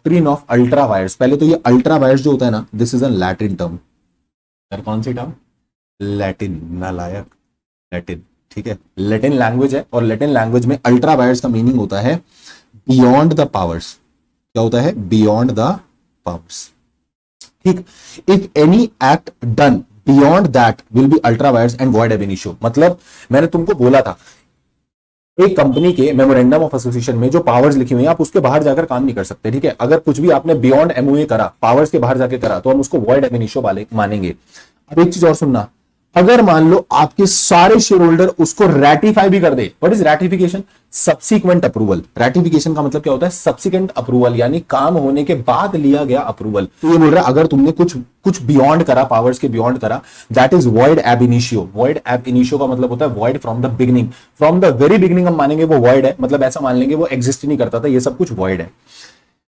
Doctrine of ultra vires. पहले तो ये अल्ट्रा वायर्स जो होता है ना, this is a Latin term. कौन सी टर्म? लैटिन, नालायक, लैटिन, ठीक है, लैटिन लैंग्वेज है। और लैटिन लैंग्वेज में अल्ट्रा वायर्स का मीनिंग होता है बियॉन्ड द पावर्स। क्या होता है? बियॉन्ड द पावर्स, ठीक। If any act done beyond that will be ultra vires and void एब इनिशियो। मतलब मैंने तुमको बोला था एक कंपनी के मेमोरेंडम ऑफ एसोसिएशन में जो पावर्स लिखी हुई है, आप उसके बाहर जाकर काम नहीं कर सकते, ठीक है। अगर कुछ भी आपने बियॉन्ड एमओए करा, पावर्स के बाहर जाकर करा, तो हम उसको वॉइड एब इनिशियो वाले मानेंगे। अब एक चीज और सुनना, अगर मान लो आपके सारे शेयर होल्डर उसको रैटिफाई भी कर दे, what is ratification? Subsequent approval. Ratification का मतलब क्या होता है? सब्सिक्वेंट अप्रूवल, यानी काम होने के बाद लिया गया अप्रूवल। तो ये बोल रहा है अगर तुमने कुछ बियॉन्ड करा, पावर्स के बियॉन्ड करा, दैट इज वॉइड एब इनिशियो। वॉइड एब इनिशियो का मतलब होता है void from the beginning. From the very beginning हम मानेंगे वो वॉइड है, मतलब ऐसा मान लेंगे वो एग्जिस्ट ही नहीं करता था, ये सब कुछ वॉइड है।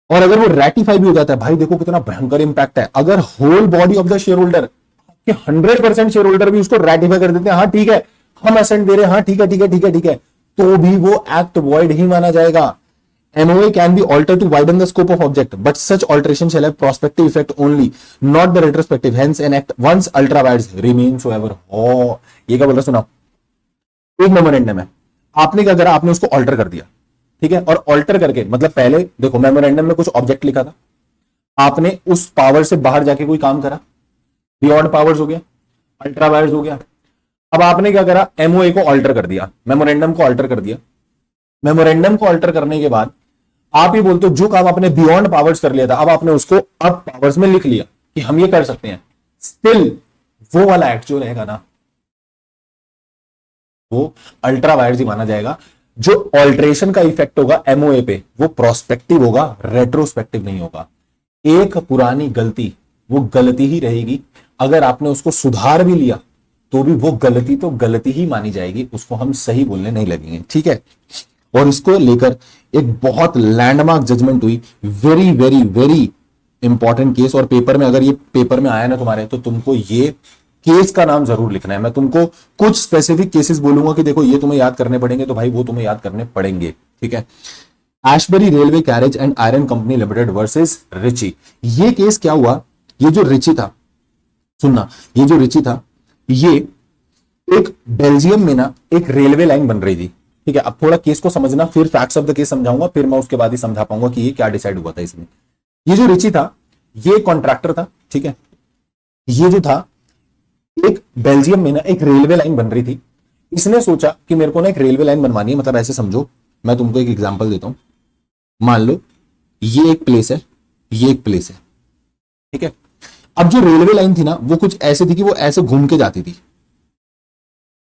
और अगर वो रैटिफाई भी हो जाता है, भाई देखो कितना भयंकर इंपैक्ट है। अगर whole body of the shareholder, 100% shareholder भी उसको रैटिफाई कर देते हैं, हाँ ठीक है हम असेंट दे रहे हैं, हाँ ठीक है ठीक है ठीक है ठीक है, तो भी वो एक्ट वॉइड ही माना जाएगा। MOA can be altered to widen the scope of object, but such alteration shall have prospective effect only, not the retrospective. Hence, an act once ultra vires remain forever. Oh, ये क्या बोल रहा सुना? एक memorandum है, आपने क्या करा? आपने उसको ऑल्टर कर दिया, ठीक है। और ऑल्टर करके मतलब पहले देखो मेमोरेंडम में कुछ ऑब्जेक्ट लिखा था, आपने उस पावर से बाहर जाके कोई काम करा, बियॉन्ड पावर्स हो गया, अल्ट्रा वायर्स हो गया। अब आपने क्या करा? MOA को ऑल्टर कर दिया, मेमोरेंडम को ऑल्टर कर दिया। मेमोरेंडम को ऑल्टर करने के बाद आप ये बोलते हो जो काम आपने बियॉन्ड पावर्स कर लिया था, अब आपने उसको अब पावर्स में लिख लिया कि हम ये कर सकते हैं। स्टिल वो वाला एक्ट जो रहेगा ना, वो अल्ट्रा वायर्स ही माना जाएगा। जो ऑल्ट्रेशन का इफेक्ट होगा MOA पे, वो प्रोस्पेक्टिव होगा, रेट्रोस्पेक्टिव नहीं होगा। एक पुरानी गलती वो गलती ही रहेगी, अगर आपने उसको सुधार भी लिया तो भी वो गलती तो गलती ही मानी जाएगी, उसको हम सही बोलने नहीं लगेंगे, ठीक है। और इसको लेकर एक बहुत लैंडमार्क जजमेंट हुई, very very very important case. और पेपर में, अगर ये पेपर में आया ना तुम्हारे, तो तुमको ये केस का नाम जरूर लिखना है। मैं तुमको कुछ स्पेसिफिक केसेस बोलूंगा कि देखो ये तुम्हें याद करने पड़ेंगे, तो भाई वो तुम्हें याद करने पड़ेंगे, ठीक है। Ashbury railway carriage and iron company limited versus Riche. ये केस क्या हुआ? ये जो रिची था, सुनना, ये जो रिची था, ये एक बेल्जियम में ना एक रेलवे लाइन बन रही थी, ठीक है। अब थोड़ा केस को समझना, फिर फैक्ट्स ऑफ द केस समझाऊंगा, फिर मैं उसके बाद ही समझा पाऊंगा कि ये क्या डिसाइड हुआ था इसमें। ये जो रिची था, ये कॉन्ट्रैक्टर था, ठीक है। ये जो था, एक बेल्जियम में ना एक रेलवे लाइन बन रही थी। इसने सोचा कि मेरे को ना एक रेलवे लाइन बनवानी है, मतलब ऐसे समझो, मैं तुमको एक एग्जांपल देता हूं। मान लो ये एक प्लेस है, ये एक प्लेस है, ठीक है। अब जो रेलवे लाइन थी ना, वो कुछ ऐसे थी कि वो ऐसे घूम के जाती थी,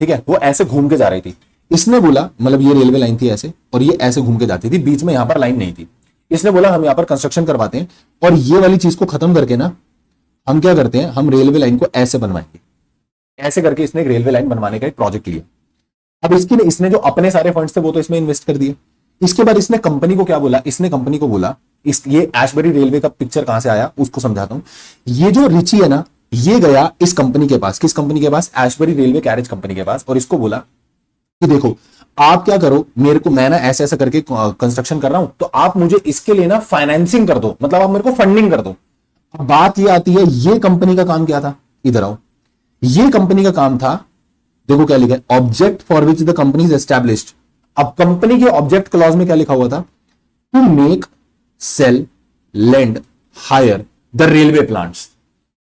ठीक है, वो ऐसे घूम के जा रही थी। इसने बोला, मतलब ये रेलवे लाइन थी ऐसे, और ये ऐसे घूम के जाती थी, बीच में यहां पर लाइन नहीं थी। इसने बोला हम यहां पर कंस्ट्रक्शन करवाते हैं, और ये वाली चीज को खत्म करके ना हम क्या करते हैं, हम रेलवे लाइन को ऐसे बनवाएंगे। ऐसे करके इसने एक रेलवे लाइन बनवाने का एक प्रोजेक्ट लिया। अब इसने जो अपने सारे फंड्स थे वो तो इसमें इन्वेस्ट कर दिए। इसके बाद इसने कंपनी को क्या बोला? इसने कंपनी को बोला, ये एशबरी रेलवे का पिक्चर कहां से आया उसको समझाता हूं। ये जो रिची है ना, ये गया इस कंपनी के पास, किस कंपनी के पास? एशबरी रेलवे कैरेज कंपनी के पास, और इसको बोला कि देखो आप क्या करो, मेरे को, मैं ना ऐसे ऐसा करके कंस्ट्रक्शन कर रहा हूं, तो आप मुझे इसके लिए ना फाइनेंसिंग कर दो, मतलब आप मेरे को फंडिंग कर दो। अब बात ये आती है, ये कंपनी का काम क्या था? इधर आओ, ये कंपनी का काम था, देखो क्या लिखा है, object for which the company is established. अब कंपनी के ऑब्जेक्ट क्लॉज में क्या लिखा हुआ था? To make, sell, lend, hire the railway plants.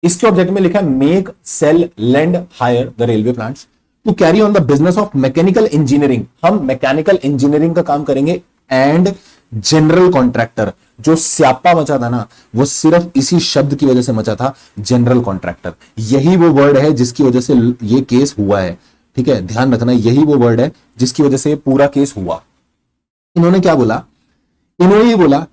इसके ऑब्जेक्ट में लिखा है make, sell, lend, hire the railway plants to carry on the business of mechanical engineering. हम मैकेनिकल इंजीनियरिंग का काम करेंगे, एंड जनरल कॉन्ट्रैक्टर। जो स्यापा मचा था ना, वो सिर्फ इसी शब्द की वजह से मचा था, जनरल कॉन्ट्रैक्टर। यही वो वर्ड है जिसकी वजह से ये केस हुआ है, ठीक है, ध्यान रखना, यही वो वर्ड है जिसकी वजह से पूरा केस हुआ। इन्होंने क्या बोला? इन्होंने ये बोला,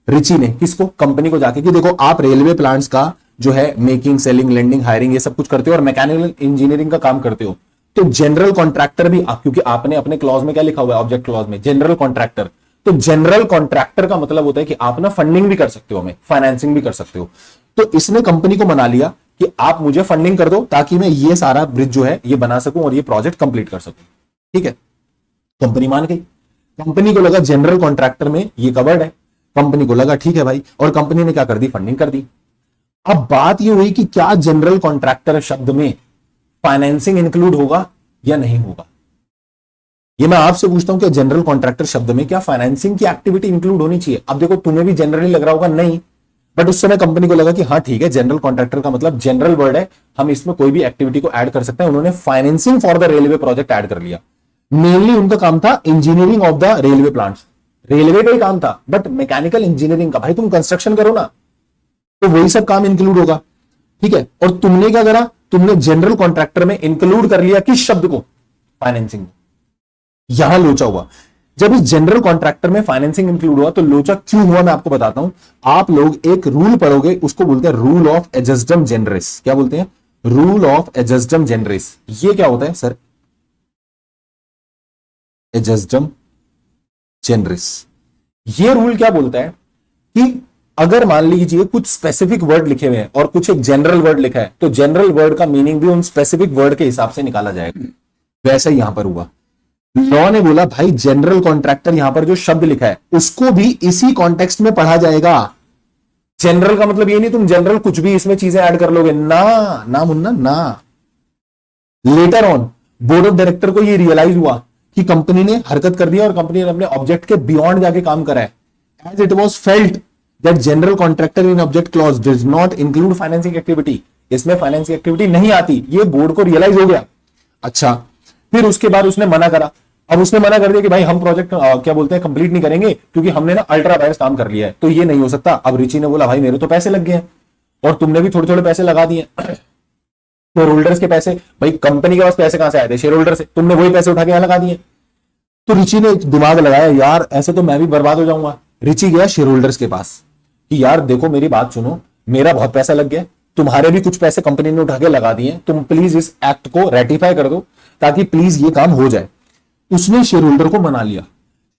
रिची ने, किसको? कंपनी को जाके, कि देखो आप रेलवे प्लांट्स का जो है मेकिंग, सेलिंग, लेंडिंग, हायरिंग ये सब कुछ करते हो, और मैकेनिकल इंजीनियरिंग का काम करते हो, तो जनरल कॉन्ट्रैक्टर भी, क्योंकि आपने अपने क्लॉज में क्या लिखा हुआ है, ऑब्जेक्ट क्लॉज में जनरल कॉन्ट्रैक्टर, तो जनरल कॉन्ट्रैक्टर का मतलब होता है कि आप ना फंडिंग भी कर सकते हो, हमें फाइनेंसिंग भी कर सकते हो। तो इसने कंपनी को मना लिया कि आप मुझे फंडिंग कर दो, ताकि मैं ये सारा ब्रिज जो है ये बना सकूं और ये प्रोजेक्ट कंप्लीट कर सकूं, ठीक है। कंपनी मान गई। कंपनी को लगा जनरल कॉन्ट्रैक्टर में ये कवर्ड है, कंपनी को लगा ठीक है भाई, और कंपनी ने क्या कर दी, फंडिंग कर दी। अब बात यह हुई कि क्या जनरल कॉन्ट्रैक्टर शब्द में फाइनेंसिंग इंक्लूड होगा या नहीं होगा। ये मैं आपसे पूछता हूं कि जनरल कॉन्ट्रैक्टर शब्द में क्या फाइनेंसिंग की एक्टिविटी इंक्लूड होनी चाहिए। अब देखो तुम्हें भी जनरली लग रहा होगा नहीं, बट उस समय कंपनी को लगा कि हाँ ठीक है, जनरल कॉन्ट्रैक्टर का मतलब जनरल वर्ड है, हम इसमें कोई भी एक्टिविटी को ऐड कर सकते हैं। उन्होंने financing for the railway project add कर लिया। मेनली उनका काम था engineering of the railway plants, railway का ही काम था, बट मैकेनिकल इंजीनियरिंग का। भाई तुम कंस्ट्रक्शन करो ना, तो वही सब काम इंक्लूड होगा, ठीक है। और तुमने क्या करा, तुमने जनरल कॉन्ट्रैक्टर में इंक्लूड कर लिया किस शब्द को, फाइनेंसिंग। यहां लोचा हुआ। जब इस जनरल कॉन्ट्रैक्टर में फाइनेंसिंग इंक्लूड हुआ तो लोचा क्यों हुआ मैं आपको बताता हूं। आप लोग एक रूल पढ़ोगे, उसको बोलते हैं रूल ऑफ एडजस्टम जेनरेस। क्या बोलते हैं, रूल ऑफ एडजस्टम जेनरेस। ये क्या होता है सर, एडजस्टम जेनरेस। ये रूल क्या बोलता है कि अगर मान लीजिए कुछ स्पेसिफिक वर्ड लिखे हुए हैं और कुछ एक जनरल वर्ड लिखा है, तो जनरल वर्ड का मीनिंग भी उन स्पेसिफिक वर्ड के हिसाब से निकाला जाएगा। वैसा ही यहां पर हुआ। लॉ ने बोला भाई जनरल कॉन्ट्रैक्टर, यहां पर जो शब्द लिखा है उसको भी इसी कॉन्टेक्स्ट में पढ़ा जाएगा। जनरल का मतलब ये नहीं तुम जनरल कुछ भी इसमें चीजें ऐड कर लोगे, ना ना मुन्ना ना। Later on board of director को ये रियलाइज हुआ कि कंपनी ने हरकत कर दी और कंपनी ने अपने ऑब्जेक्ट के बियॉन्ड जाके काम करा है। As it was felt that general contractor in object clause does not include financing activity, इसमें फाइनेंसिंग एक्टिविटी नहीं आती। ये बोर्ड को रियलाइज हो गया। अच्छा, फिर उसके बाद उसने मना करा। अब उसने मना कर दिया कि भाई हम प्रोजेक्ट क्या बोलते हैं कंप्लीट नहीं करेंगे, क्योंकि हमने ना अल्ट्रा वायरस काम कर लिया है, तो ये नहीं हो सकता। अब रिची ने बोला भाई मेरे तो पैसे लग गए हैं और तुमने भी थोड़े थोड़े पैसे लगा दिए, शेयर होल्डर्स के पैसे। भाई कंपनी के पास पैसे कहां से आए थे, शेयर होल्डर से, तुमने वही पैसे उठा के यहां लगा दिए। तो रिची ने दिमाग लगाया, यार ऐसे तो मैं भी बर्बाद हो जाऊंगा। रिची गया शेयर होल्डर्स के पास कि यार देखो मेरी बात सुनो, मेरा बहुत पैसा लग गया, तुम्हारे भी कुछ पैसे कंपनी ने उठा के लगा दिए, तुम प्लीज इस एक्ट को रेटिफाई कर दो ताकि प्लीज ये काम हो जाए। उसने शेयर होल्डर को मना लिया।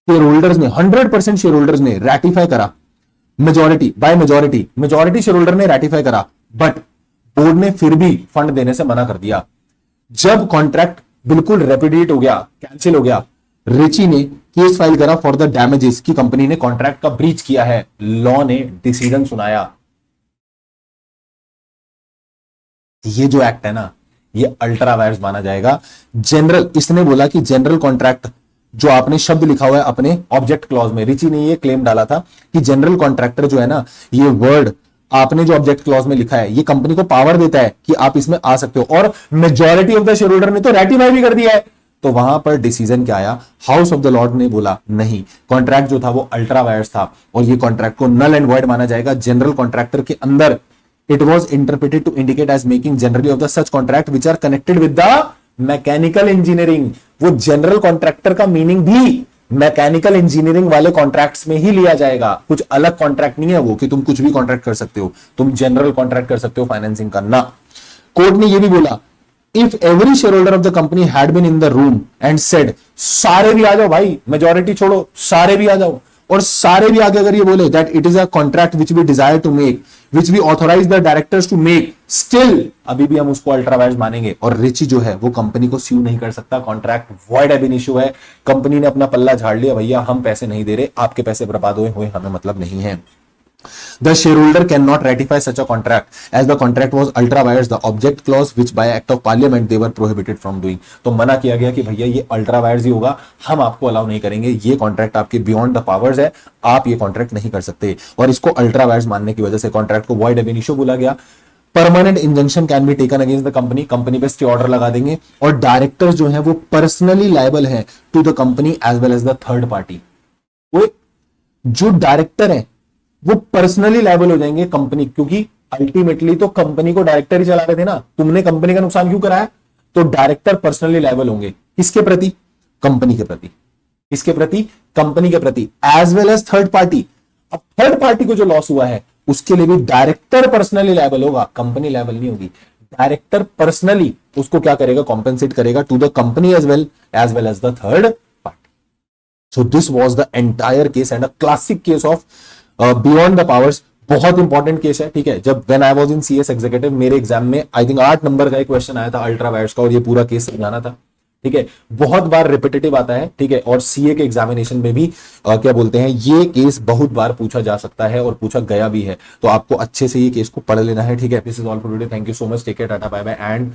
शेयर होल्डर्स ने 100% शेयर होल्डर्स ने रेटिफाई करा, majority by majority share holder ने रेटिफाई करा, बट बोर्ड ने फिर भी फंड देने से मना कर दिया। जब कॉन्ट्रैक्ट बिल्कुल रेपुडिएट हो गया, कैंसिल हो गया, रिची ने केस फाइल करा फॉर द डैमेजेस कि कंपनी ने कॉन्ट्रैक्ट का ब्रीच किया है। लॉ ने डिसीजन सुनाया, ये जो एक्ट है ना ये अल्ट्रा वायरस माना जाएगा। जनरल, इसने बोला कि जनरल कॉन्ट्रैक्ट जो आपने शब्द लिखा हुआ है अपने ऑब्जेक्ट क्लॉज में, रिची ने ये क्लेम डाला था कि जनरल कॉन्ट्रैक्टर जो है ना, ये वर्ड आपने जो ऑब्जेक्ट क्लॉज में लिखा है ये कंपनी को पावर देता है कि आप इसमें आ सकते हो, और majority of the share holder ने तो रेटिफाई भी कर दिया है। तो वहां पर डिसीजन क्या आया, हाउस ऑफ द लॉर्ड ने बोला नहीं, कॉन्ट्रैक्ट जो था वो अल्ट्रा वायरस था और ये कॉन्ट्रैक्ट को नल एंड वॉइड माना जाएगा। जनरल कॉन्ट्रैक्टर के अंदर it was interpreted to indicate as making generally of the such contract which are connected with the mechanical engineering। वो जनरल कॉन्ट्रैक्टर का मीनिंग भी मैकेनिकल इंजीनियरिंग वाले कॉन्ट्रैक्ट्स में ही लिया जाएगा। कुछ अलग कॉन्ट्रैक्ट नहीं है वो कि तुम कुछ भी कॉन्ट्रैक्ट कर सकते हो, तुम जनरल कॉन्ट्रैक्ट कर सकते हो फाइनेंसिंग का ना। कोर्ट ने ये भी बोला if every shareholder of the company had been in the room and said, सारे भी आ जाओ भाई, मेजॉरिटी छोड़ो, सारे भी आ जाओ, और सारे भी आगे अगर ये बोले that it is a contract which we desire to make, which we authorise the directors to make, still अभी भी हम उसको अल्ट्रा वायरस मानेंगे। और रिची जो है वो कंपनी को स्यू नहीं कर सकता, कॉन्ट्रैक्ट वॉइड एब इनिशियो है। कंपनी ने अपना पल्ला झाड़ लिया, भैया हम पैसे नहीं दे रहे, आपके पैसे बर्बाद हुए हमें मतलब नहीं है। The shareholder cannot ratify such a contract as the contract was ultra vires the object clause which by act of parliament they were prohibited from doing। तो मना किया गया कि भैया ये अल्ट्रा वायर्स ही होगा, हम आपको अलाउ नहीं करेंगे, ये कॉन्ट्रैक्ट आपके बियॉन्ड द पावर्स है, आप ये कॉन्ट्रैक्ट नहीं कर सकते। और इसको अल्ट्रा वायर्स मानने की वजह से कॉन्ट्रैक्ट को वॉइड एब इनिशियो बोला गया। Permanent injunction can be taken against the company, company पे स्टे ऑर्डर लगा देंगे, और डायरेक्टर्स जो है वो पर्सनली लायबल है to the company as well as the third party. वो जो डायरेक्टर है वो पर्सनली लायबल हो जाएंगे कंपनी, क्योंकि अल्टीमेटली तो कंपनी को डायरेक्टर ही चला रहे थे ना, तुमने कंपनी का नुकसान क्यों कराया, तो डायरेक्टर पर्सनली लायबल होंगे। किसके प्रति, कंपनी के प्रति। किसके प्रति, कंपनी के प्रति, as well as third party. अब थर्ड पार्टी को जो लॉस हुआ है उसके लिए भी डायरेक्टर पर्सनली लायबल होगा, कंपनी लायबल नहीं होगी। डायरेक्टर पर्सनली उसको क्या करेगा, कॉम्पेंसेट करेगा to the company as well as the third party. So this was the entire case and a classic case of beyond the powers. बहुत important case है, ठीक है। जब when I was in CS executive मेरे exam में I think 8 number का एक question आया था अल्ट्रा वायर्स का, और ये पूरा केस समझाना था, ठीक है, बहुत बार रिपीटेटिव आता है, ठीक है, और सीए के एग्जामिनेशन में भी क्या बोलते हैं, ये केस बहुत बार पूछा जा सकता है और पूछा गया भी है, तो आपको अच्छे से ये केस को पढ़ लेना है, ठीक है। This is all for today, thank you so much, take care, tata bye bye, and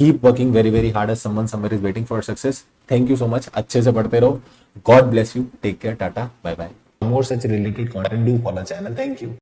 keep working very very hard as someone somewhere is waiting for success. Thank you so much, अच्छे से पढ़ते रहो, God bless you, take care, tata bye bye. More such related content do follow channel, thank you.